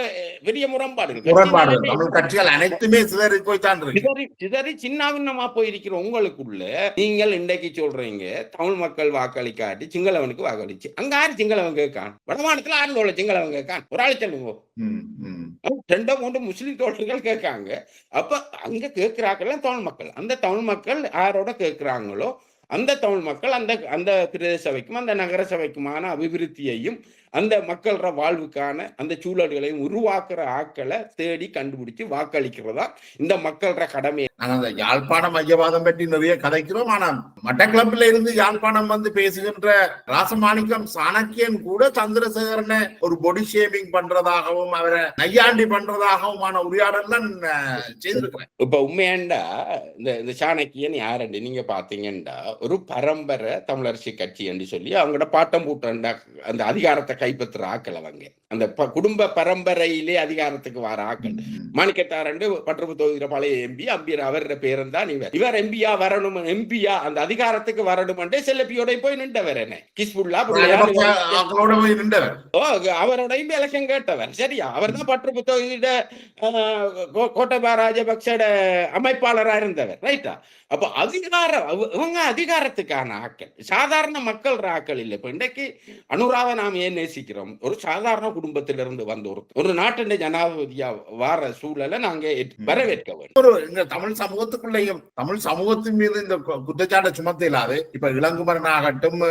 பெரிய முரண்பாடுகள் கட்சிகள் அனைத்துமே சிதறி சின்னாவின்னமா போயிருக்கிற உங்களுக்குள்ள நீங்கள் இன்றைக்கு சொல்றீங்க தமிழ் மக்கள் வாக்களிக்காட்டி சிங்களவனுக்கு வாக்களிச்சு. அங்க யாரு சிங்களவன் கேட்கான்? வடமாநிலத்துல ஆறு சிங்களவன் கேட்கான்? ஒரு ஆள் சொல்லுங்க. 2-3 முஸ்லிம் தோழர்கள் கேட்காங்க. அப்ப அங்க கேட்கிறார்கள் தமிழ் மக்கள். அந்த தமிழ் மக்கள் யாரோட கேட்கிறாங்களோ அந்த தமிழ் மக்கள் அந்த பிரதேச சபைக்கும் அந்த நகர சபைக்குமான அபிவிருத்தியையும் அந்த மக்களோட வாழ்வுக்கான அந்த சூழல்களையும் உருவாக்குற ஆக்களை தேடி கண்டுபிடிச்சு வாக்களிக்கிறதா இந்த மக்களோட கடமை. நாங்க யாழ்ப்பாணம் மையவாதம் பற்றி நிறைய கதைக்கிறோம். ஆனா மட்டக்களப்பில இருந்து யாழ்ப்பாணம் வந்து பேசுகின்ற ராசமாணிக்கம் சாணக்கியன் கூட சந்திரசேகரனை ஒரு பொடி ஷேமிங் பண்றதாகவும் அவரை நையாண்டி பண்றதாகவுமான உரையாடல் தான் செய்திருக்கிறேன். இப்ப உண்மையாண்டா இந்த சாணக்கியன் யாருண்டு நீங்க பாத்தீங்கன்னா ஒரு பரம்பரை தமிழரசி கட்சி என்று சொல்லி அவங்களோட பாட்டம் பூட்டண்டா அந்த அதிகாரத்தை கைப்பற்றுற ஆக்கள். அவங்க அந்த குடும்ப பரம்பரையிலே அதிகாரத்துக்கு வர ஆக்கள். மாணிக்கத்தாரண்டு பற்றுப்பு தொகுதியில பழைய எம்பி அவரோட பேரும் தான் இவர் எம்பியா வரணும், எம்பியா அந்த அதிகாரத்துக்கு வரணும் என்று செல்லப்பியோட போய் நின்றவர். என்ன கிஸ்புல்லா அவரோட எலெக்ஷன் கேட்டவர். சரியா, அவர் தான் பற்றுப்பு தொகுதியில கோட்டபா ராஜபக்சோட அமைப்பாளராக இருந்தவர். ரைட்டா? அப்ப அதிகாரம் இவங்க அதிகாரத்துக்கான ஆக்கள், சாதாரண மக்கள் ஆக்கள் இல்லை. இப்ப இன்றைக்கு அனுராவை நாம் ஏன் நேசிக்கிறோம்? ஒரு சாதாரண குடும்பத்திலிருந்து வந்த ஒரு நாட்டின் ஜனாதிபதியா வார சூழலை நாங்க வரவேற்க வேண்டும். தமிழ் சமூகத்துக்குள்ளேயும் தமிழ் சமூகத்தின் மீது இந்த குற்றச்சாட்டை சுமத்த இல்லாது இப்ப இளங்குமரன் ஆகட்டும்,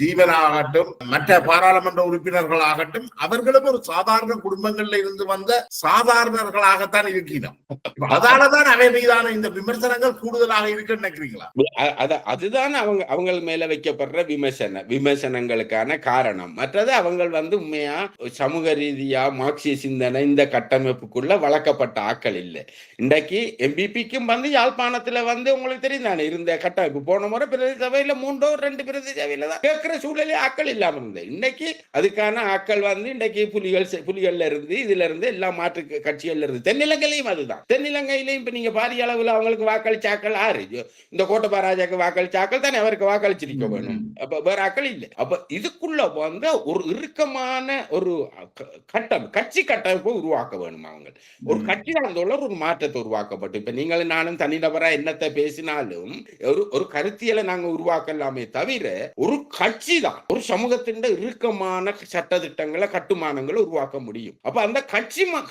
ஜீவன் ஆகட்டும், மற்ற பாராளுமன்ற உறுப்பினர்கள் ஆகட்டும், அவர்களும் ஒரு சாதாரண குடும்பங்கள்ல இருந்து வந்த சாதாரணர்களாகத்தான் இருக்கிறோம். அதனாலதான் அவை மீதான இந்த விமர்சனங்கள் கூடுதலாக இருக்குன்னு நினைக்கிறீங்களா? அதுதான் அவங்க மேல வைக்கப்படுற விமர்சனங்களுக்கான காரணம். மற்றது அவங்க உண்மையா சமூக ரீதியா மார்க்சிய சிந்தனை இந்த கட்டமைப்புக்குள்ள வளர்க்கப்பட்ட ஆக்கள் இல்லை. இன்றைக்கு எம்பிபிக்கும் யாழ்ப்பாணத்துல உங்களுக்கு தெரியும் தானே இருந்த கட்டமைப்பு. போன முறை பிரதேச சபையில 3-2 பிரதேச சபையில தான் கேட்கிற சூழலே ஆக்கள் இல்லாம இருந்தது. இன்னைக்கு அதுக்கான ஆக்கள் இன்றைக்கு புலிகள்ல இருந்து இதுல இருந்து எல்லா மாற்று கட்சிகள்ல இருந்து தென்னிலங்கையிலையும் அதுதான். தென்னிலங்கையிலையும் இப்ப நீங்க பாரிய அளவுல அவங்களுக்கு வாக்களிச்சாக்கள் ஆறு இந்த கோட்டபா ராஜாக்கு வாக்களிச்சாக்கள் தானே அவருக்கு வாக்களிச்சிருக்க வேணும். அப்ப வேற ஆக்கள் இல்லை. அப்ப இதுக்குள்ள ஒரு இறுக்கமான ஒரு கட்சி கட்டமைப்பை உருவாக்க வேணும். அவங்க ஒரு கட்சி நடந்தோட ஒரு மாற்றத்தை உருவாக்கப்பட்டு, இப்ப நீங்களும் நானும் தனிநபரா என்னத்தை பேசினாலும் ஒரு கருத்தியலை நாங்க உருவாக்கலாமே தவிர ஒரு கட்சி தான் ஒரு சமூகத்தின் இறுக்கமான சட்ட திட்டங்களை கட்டுமானங்களை உருவாக்க முடியும். அப்ப அந்த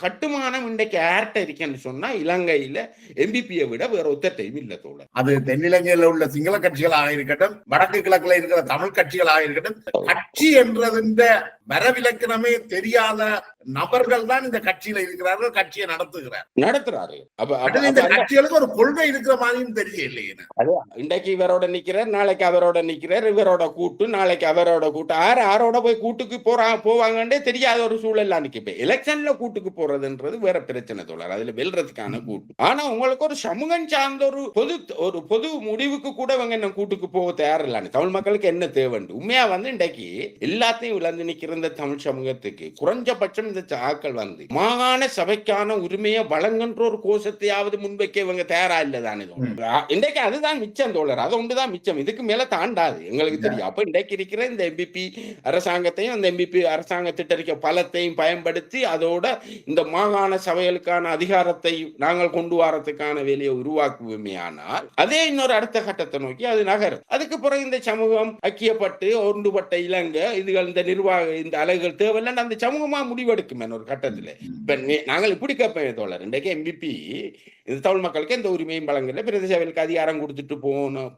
கட்டுமானம் இன்றைக்கு யார்கிட்ட இருக்குன்னு சொன்னா இலங்கையில எம்பிபியை விட வேற ஒத்தட்டையும் இல்ல தோழர். அது தென்னிலங்கையில உள்ள சிங்கள கட்சிகளாக இருக்கட்டும், வடக்கு கிழக்குல இருக்கிற தமிழ் கட்சிகளாக இருக்கட்டும், கட்சி என்றது வரவிலக்கணமே தெரியாத நபர்கள் தான் இந்த கட்சியில இருக்கிறார்கள், கட்சியை நடத்துறாரு. இந்த கட்சிகளுக்கு ஒரு கொள்கை இருக்கிற மாதிரியும் தெரியலையே. இன்றைக்கு இவரோட நிக்கிறார், நாளைக்கு அவரோட நிக்கிறார், இவரோட கூட்டு நாளைக்கு அவரோட கூட்டு, யாரோட போய் கூட்டுக்கு போவாங்கன்னே தெரியாத ஒரு சூழல் அன்னைக்கு. எலெக்ஷன்ல கூட்டுக்கு போறதுன்றது வேற பிரச்சனை தோழர், அதுல வெல்றதுக்கான கூட்டு. ஆனா உங்களுக்கு ஒரு சமூகம் சார்ந்த ஒரு பொது முடிவுக்கு கூட இவங்க என்ன கூட்டுக்கு போக தயாரில்லை. தமிழ் மக்களுக்கு என்ன தேவை உண்மையா இன்றைக்கு எல்லாத்தையும் இழந்து நிக்கிற இந்த தமிழ் சமூகத்துக்கு குறைஞ்சபட்சம் இந்த ஆக்கள் மாகாண சபைக்கான உரிமையை வழங்குன்ற ஒரு கோஷத்தையாவது முன்வைக்க இவங்க தயாரா இல்லதானே. இன்றைக்கு அதுதான் மிச்சம் தோழர், அது ஒன்றுதான் மிச்சம், இதுக்கு மேல தாண்டாது எங்களுக்கு தெரியும். அப்ப இன்றைக்கு இருக்கிற இந்த எம்பிபி அரசாங்கத்தையும் அந்த எம்பிபி அரசாங்க திட்டறிக்கை பலத்தையும் பயன்படுத்தி அதோட இந்த மாகாண சபைகளுக்கான அதிகாரத்தை நாங்கள் கொண்டு வரதுக்கான வேலையை உருவாக்குவோமே. ஆனால் அதே இன்னொரு அடுத்த கட்டத்தை நோக்கி அது நகரும். அதுக்கு பிறகு இந்த சமூகம் ஐக்கியப்பட்டு ஒன்றுபட்ட இலங்கை இதுகள் இந்த நிர்வாக இந்த அலைகள் தேவையில்லை அந்த சமூகமா முடிவெடுக்கும் ஒரு கட்டத்துல. இப்ப நாங்கள் இப்படி கேட்பேன் தோழர், இன்றைக்கு எம்பிபி இந்த தமிழ் மக்களுக்கு எந்த உரிமையும் வழங்கல, பிரதேச சபைகளுக்கு அதிகாரம் கொடுத்துட்டு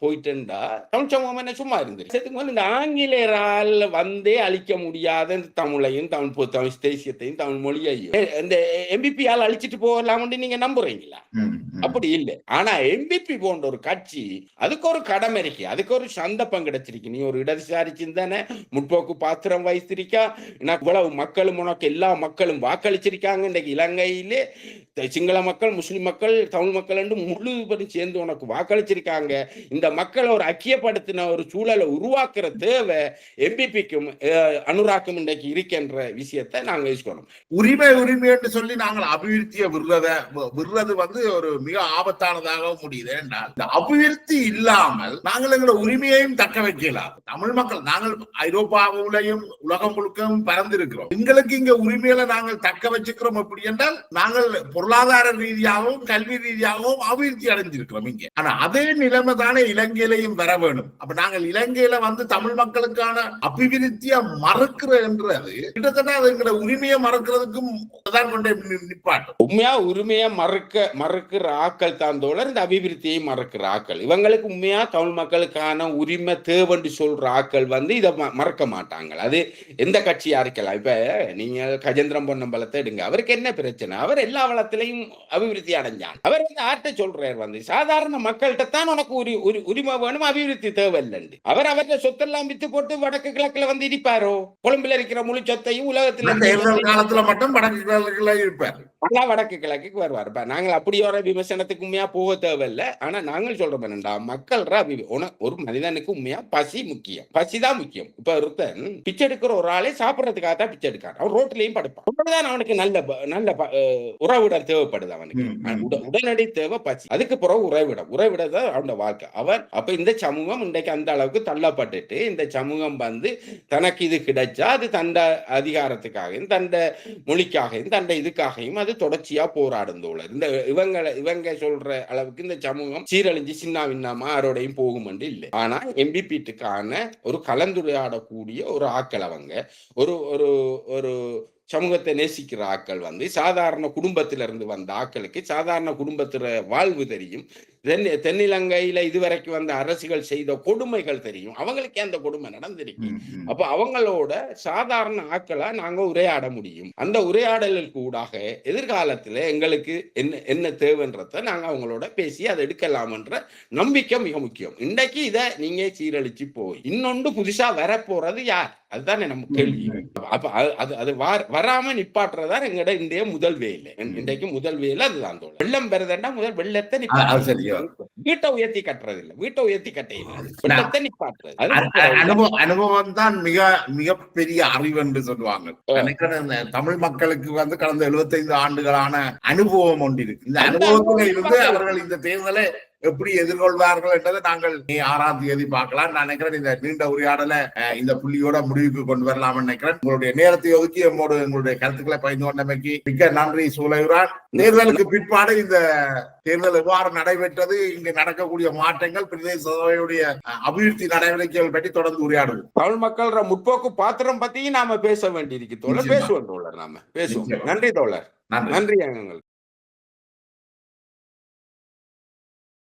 போயிட்டுண்டா தமிழ் சமூகம் என்ன சும்மா இருந்துச்சு. இந்த ஆங்கிலேயரால் அழிக்க முடியாத இந்த தமிழையும் தமிழ் தேசியத்தையும் தமிழ் மொழியையும் இந்த எம்பிபியால் அழிச்சிட்டு போகலாம் நீங்க நம்புறீங்களா? அப்படி இல்லை. ஆனா எம்பிபி போன்ற ஒரு கட்சி அதுக்கு ஒரு கடமை இருக்கு, அதுக்கு ஒரு சந்தர்ப்பம் கிடைச்சிருக்கு. நீ ஒரு இடதுசாரி சிந்தனை முற்போக்கு பாத்திரம் வைத்திருக்கா, இவ்வளவு மக்களும் உனக்கு எல்லா மக்களும் வாக்களிச்சிருக்காங்க. இன்றைக்கு இலங்கையிலே சிங்கள மக்கள், முஸ்லிம் மக்கள், தமிழ் மக்கள் என்று முழுவதும் சேர்ந்து உனக்கு வாக்களிச்சிருக்காங்க. இந்த மக்களை ஒரு ஐக்கியப்படுத்தின ஒரு சூழலை உருவாக்குற தேவை எம்பிபிக்கும் அனுராக்கும் இன்றைக்கு இருக்கின்ற விஷயத்தை நாங்கள் யோசிக்கணும். உரிமை என்று சொல்லி நாங்கள் அபிவிருத்தியை விடுறது ஒரு மிக ஆபத்தானதாக முடியுது. இந்த அபிவிருத்தி இல்லாமல் நாங்கள் எங்களோட உரிமையையும் தக்க வைக்கலாம். தமிழ் மக்கள் நாங்கள் ஐரோப்பாவிலையும் உலகம் முழுக்கவும் பறந்திருக்கிறோம். எங்களுக்கு இங்க உரிமையில நாங்கள் தக்க வச்சுக்கிறோம். எப்படி என்றால் நாங்கள் பொருளாதார ரீதியாகவும் கல்வி ரீதியாகவும் அபிவிருத்தி அடைஞ்சிருக்கிறோம் இங்க. ஆனா அதே நிலைமை தானே இலங்கையிலையும் வர வேணும். அப்ப நாங்கள் இலங்கையில தமிழ் மக்களுக்கான அபிவிருத்தியை மறுக்கிற என்றது கிட்டத்தட்ட அதுங்கிற உரிமையை மறுக்கிறதுக்கும் தான் கொண்டே நிப்பாட்டும். உண்மையா உரிமையை மறுக்கிற ஆக்கள் தான் தோழர் இந்த அபிவிருத்தியை மறுக்கிற ஆக்கள். இவங்களுக்கு உண்மையா தமிழ் மக்களுக்கான உரிமை தேவண்டு சொல்ற ஆக்கள் இதை மறக்க மாட்டாங்க. அது எந்த கட்சியா இருக்கலாம். இப்ப நீங்க கஜேந்திரம் பொன்னம்பலத்தை எடுங்க, அவருக்கு என்ன பிரச்சனை? அவர் எல்லா வளத்திலையும் அபிவிருத்தி அடைஞ்சான். அவர் ஆர்ட்ட சொல்றாரு சாதாரண மக்கள்கிட்ட தான் உனக்கு உரிமை வேணும், அபிவிருத்தி தேவையில்லை. அவர் அவருடைய சொத்தெல்லாம் வித்து போட்டு வடக்கு கிழக்குல இருப்பாரோ? கொழும்புல இருக்கிற முழு சொத்தையும் உலகத்துல மட்டும் வடக்கு கிழக்குல இருப்பார், வடக்கு கிழக்கு வருவார். நாங்கள் அப்படி ஒரு விமர்சனத்துக்கு உண்மையா போக தேவையில்லை. ஆனா நாங்கள் சொல்றோம் என்னண்டா, மக்கள் ஒரு மனிதனுக்கு உண்மையா பசி முக்கியம், பசிதான் முக்கியம். இப்ப ஒருத்தன் பிச்சை எடுக்கிற ஒரு ஆளே சாப்பிடறதுக்காக தான் பிச்சை எடுக்காரு, அவன் ரோட்லயும் படுப்பான். அவனுக்கு நல்ல நல்ல உறவிடம் தேவைப்படுது, அவனுக்கு உடனடி தேவை பசி. அதுக்கு பிறகு உறவிடம் தான் அவனோட வாழ்க்கை. அவன் அப்ப இந்த சமூகம் இன்றைக்கு அந்த அளவுக்கு தள்ளப்பட்டுட்டு இந்த சமூகம் தனக்கு இது கிடைச்சா அது தண்ட அதிகாரத்துக்காகவும் தண்ட மொழிக்காகவும் தண்ட இதுக்காகவும் அது தொடர்ச்சியா போராடும் தோழர். இந்த இவங்க சொல்ற அளவுக்கு இந்த சமூகம் சீரழிஞ்சு சின்ன விண்ணாமா யாரோடையும் போகும் என்று இல்லை. ஆனா எம்பிபிட்டுக்கான ஒரு கலந்துரையாடக்கூடிய ஒரு ஆக்கள் அவங்க ஒரு சமூகத்தை நேசிக்கிற ஆக்கள் சாதாரண குடும்பத்திலிருந்து வந்த ஆக்களுக்கு சாதாரண குடும்பத்துல வாழ்வு தெரியும். தென்னிலங்கையில இதுவரைக்கும் வந்த அரசுகள் செய்த கொடுமைகள் தெரியும், அவங்களுக்கே அந்த கொடுமை நடந்திருக்கு. அப்ப அவங்களோட சாதாரண ஆக்களா நாங்க உரையாட முடியும். அந்த உரையாடலுக்கு ஊடாக எதிர்காலத்துல எங்களுக்கு என்ன தேவைன்றத நாங்க அவங்களோட பேசி அதை எடுக்கலாம்ன்ற நம்பிக்கை மிக முக்கியம். இன்றைக்கு இதை நீங்க சீரழிச்சு போய் இன்னொன்று புதுசா வரப்போறது யார்? அதுதானே நம்ம கேள்வி. அப்ப அது வராம நிப்பாட்டுறதா எங்கட இந்திய முதல் வேலை. இன்றைக்கு முதல் வேலை அதுதான் தோழர். வெள்ளம் பெறுதா முதல் வெள்ளத்தை நிப்பாட்டு, வீட்டை உயர்த்தி கட்டுறது இல்ல, வீட்டை உயர்த்தி கட்ட நிப்பாட்டுறது. அனுபவம் தான் மிக மிக பெரிய அறிவு என்று சொல்லுவாங்க. தமிழ் மக்களுக்கு கடந்த 75 ஆண்டுகளான அனுபவம் ஒன்று இருக்கு. இந்த அனுபவத்துல இருந்து அவர்கள் இந்த தேர்தலை எப்படி எதிர்கொள்வார்கள் என்றதை நாங்கள் 6ஆம் தேதி பார்க்கலாம். நான் நினைக்கிறேன் இந்த நீண்ட உரையாடலை இந்த புள்ளியோட முடிவுக்கு கொண்டு வரலாம் நினைக்கிறேன். உங்களுடைய நேரத்தை ஒதுக்கி நம்மோடு உங்களுடைய கருத்துக்களை பகிர்ந்து கொண்டமைக்கு மிக்க நன்றி சூழகிறான். தேர்தலுக்கு பிற்பாடு இந்த தேர்தல் எவ்வாறு நடைபெற்றது, இங்கு நடக்கக்கூடிய மாற்றங்கள், பிரதேச சபையுடைய அபிவிருத்தி நடவடிக்கைகள் பற்றி தொடர்ந்து உரையாடுவோம். தமிழ் மக்கள் முற்போக்கு பாத்திரம் பத்தியும் நாம பேச வேண்டியிருக்கு தோழர். பேசுவோம் தோழர், நாம பேசுவோம். நன்றி தோழர், நன்றி.